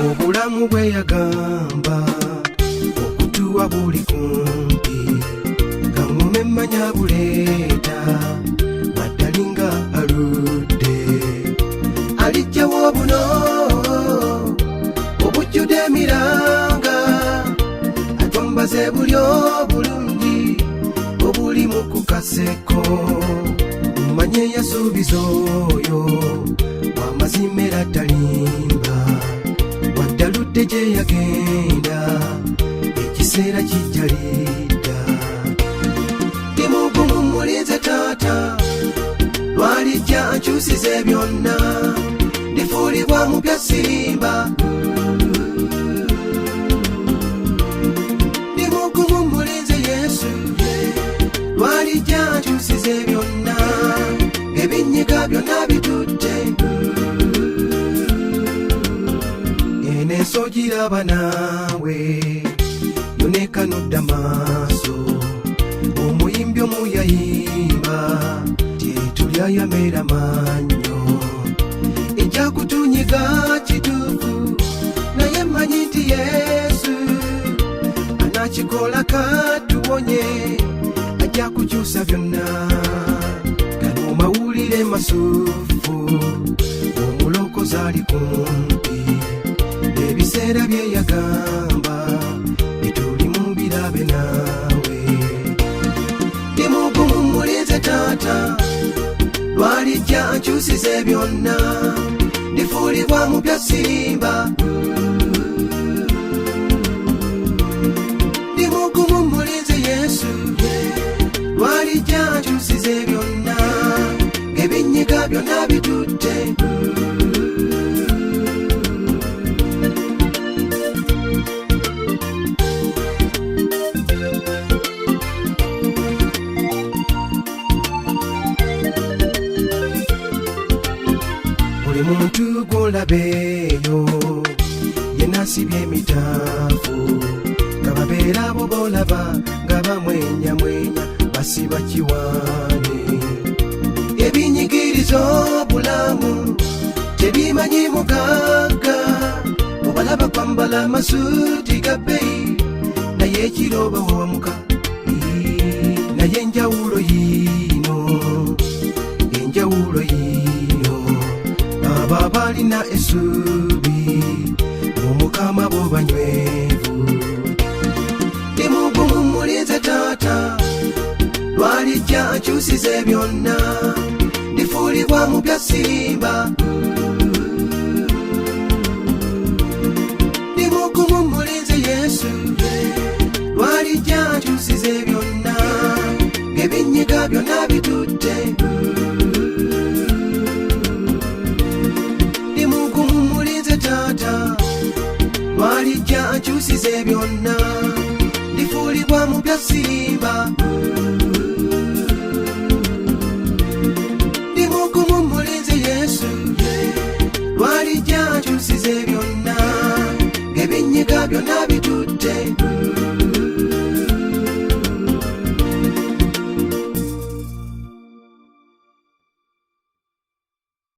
Obulamu bwe yagamba okutuwa buli kumpi kaŋŋume emmanya buleeta maddalinga aludde alijjawo buno obujjude emiranga atombaze buli obulungi obuli mu kukaseko mmanye yasuubiza oyo w'amazima era talimba wadde gye yagenda ekiseera kijja lidda ndi mugumu mulinze taata lwalijja nkyusize byonna ndifuulibwa mu bya sirimba ndi mugumu mulinze yesu lwalijja nkyusize byonna ebinyiga byonna bitutte enso giraba naawe yonekanodda maaso omuyimbi omuyayimba tyetulya yamera mannyo ejja kutunyiga kituufu naye mmanyi nti yesu anakikola katuwonye ajja kukyusa byonna gano mawulire masuufu omulokozi ali kumpi ebiseera bye yagamba bitulimu birabe naawe ndi mugumu mulinze taata lwalijja nkyusize byonna ndifuulibwa mu bya sirimba ndi mugumu mulinze yesu lwalijja nkyusize byonna ebinyiga byonna bitutte buli muntu gw'olabeeyo yenasibye emitaafu nga babeera abo bolaba nga bamwenyamwenya basiba kiwaani ebinyigiriza obulamu tebimanyi mugagga obalaba kwambala amasuuti ga bbeeyi naye ekiro bawamuka naye enjawulo yiino abalina essuubi omukama bo banywevu ndi mugumu mulinze taata lwalijja nkyusize byonna ndifuulibwa mu bya sirimba ndi mugumu mulinze yesu lwalijja nkyusize byonna ng'ebinyiga byonna bitutte lwalijja nkyusize byonna ndifuulibwa mu bya sirimba ndi mugumu mulinze yesu lwalijja nkyusize byonna ng'ebinyiga byonna